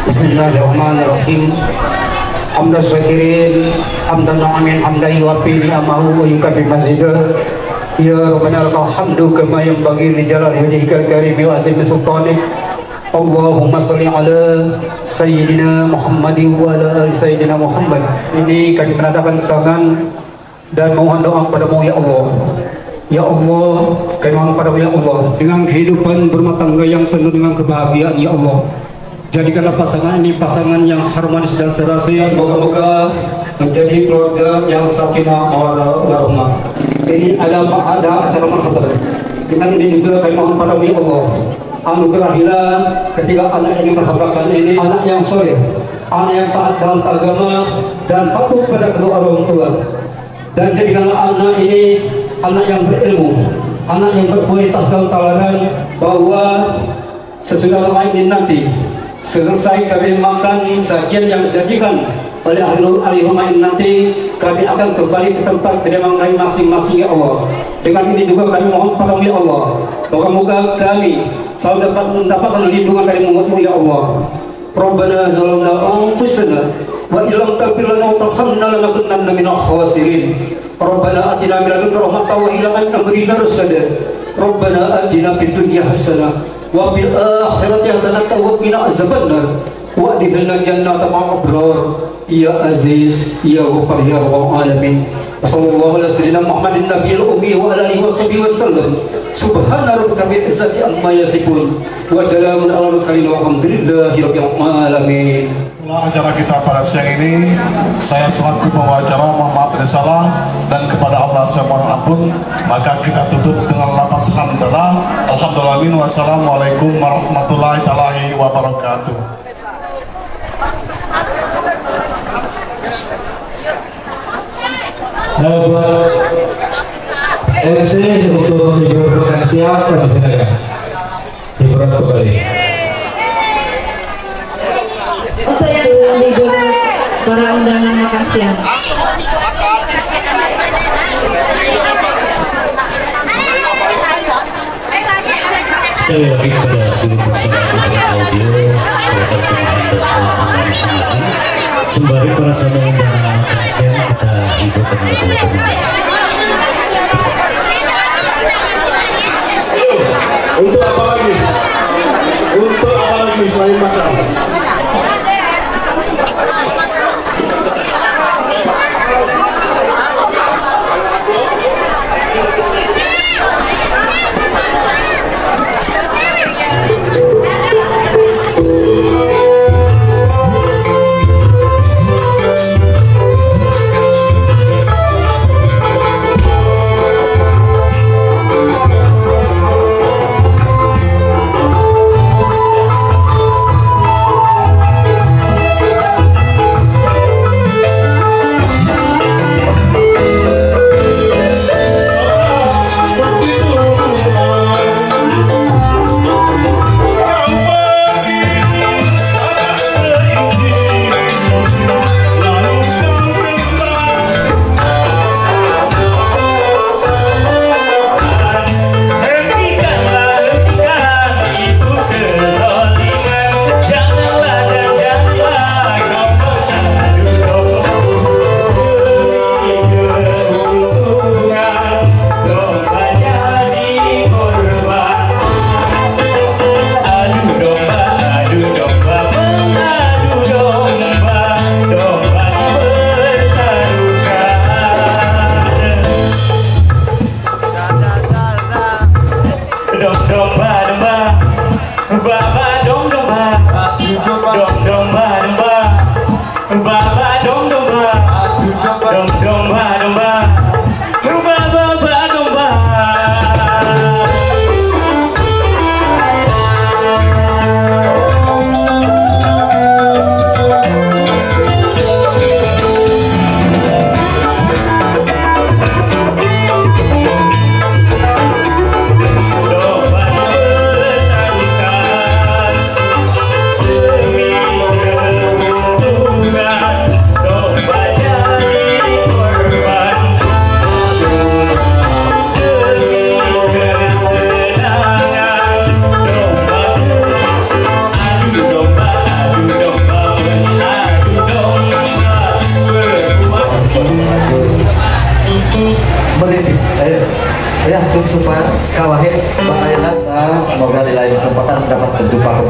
Bismillahirrahmanirrahim. Hamdan syakirin, hamdan na'amin, hamdan yuwafi ni'amahu wa yukafi mazidah. Ya Rabbana lakal hamdu kama yanbaghi li jalali wajhikal karimi wa azimi sultanik. Allahumma salli ala Sayyidina Muhammadin wa ala ali Sayyidina Muhammad. Ini kami menadakan tangan dan mohon doa kepadamu ya Allah. Ya Allah, kami mohon kepadamu ya Allah, dengan kehidupan berumah tangga yang penuh dengan kebahagiaan ya Allah. Jadikanlah pasangan ini pasangan yang harmonis dan serasi. Moga-moga menjadi keluarga yang sakinah warahmah. Ini adalah acara mahfud. Dengan ini juga kami mohon padamu ya Allah, anugerahilah ketiga anak ini berhambakan ini anak yang soleh, anak yang taat dalam agama dan patuh pada kedua orang tua. Dan jadikanlah anak ini anak yang berilmu, anak yang berkualitas dalam talaran, bahwa sesudah lain nanti selesai kami makan sajian yang disajikan oleh ahli rumah ini, nanti kami akan kembali ke tempat kediaman kami masing-masing ya Allah. Dengan ini juga kami mohon padamu ya Allah, moga-moga kami selalu dapat mendapatkan lindungan dari Mu ya Allah. Rabbana zalamna anfusana wa illam taghfir lana wa tarhamna lanakunanna minal khasirin. Rabbana atina min ladunka rahmatan wa hab lana min amrina rashada. Rabbana atina fid dunya hasanah wa fil akhirati hasanah wa qina azabannar. Wa adkhilna jannata ma'al abrar. Ya Aziz, Ya Ghaffar, Ya Rabbal Alamin. Wassallallahu ala sayyidina Muhammadin nabiyil ummi wa ala alihi washabihi wasallam. Subhana rabbika rabbil izzati amma yasifun wa salamun alal mursalin walhamdulillahi rabbil alamin. Acara kita pada siang ini, saya selaku pembawa acara mohon maaf ada salah, dan kepada Allah saya mohon ampun. Maka kita tutup dengan lafaz hamdalah. Alhamdulillah, wassalamualaikum warahmatullahi wabarakatuh. Buat MC untuk hiburan siap, silakan hiburan kembali. Untuk yang libur para undangan makan siang. Sekali lagi kepada seluruh masyarakat audio, silakan pemahaman dan pemahaman masing-masing. Sembari para tamu undangan makan siang, kita hidupkan lagu komunis. Untuk apa lagi? Untuk apa lagi selain makan?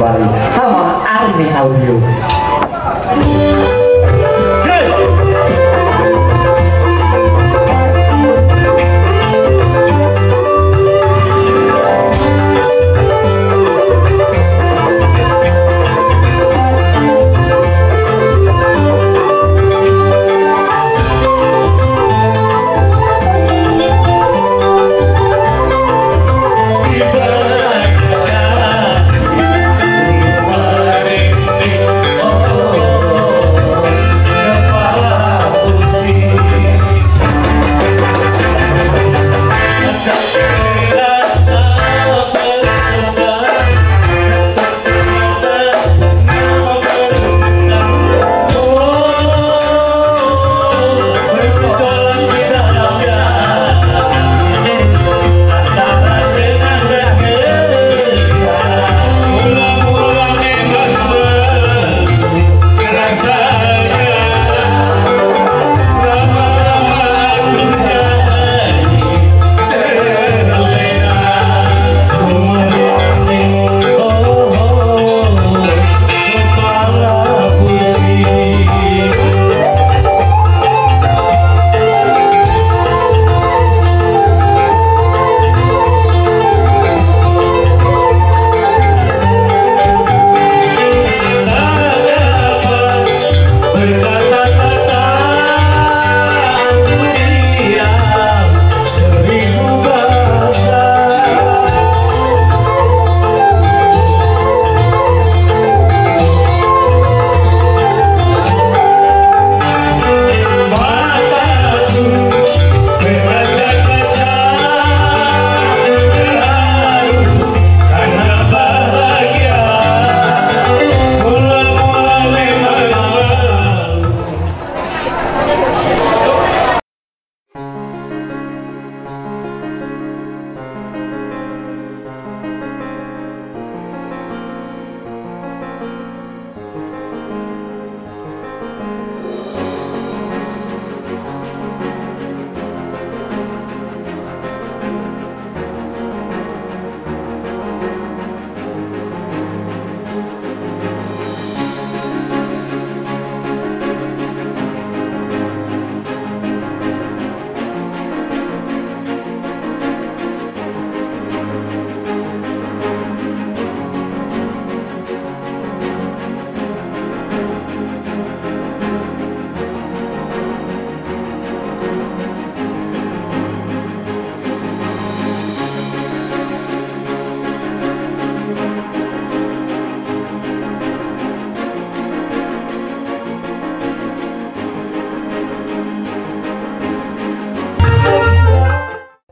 Februari sama Army Audio.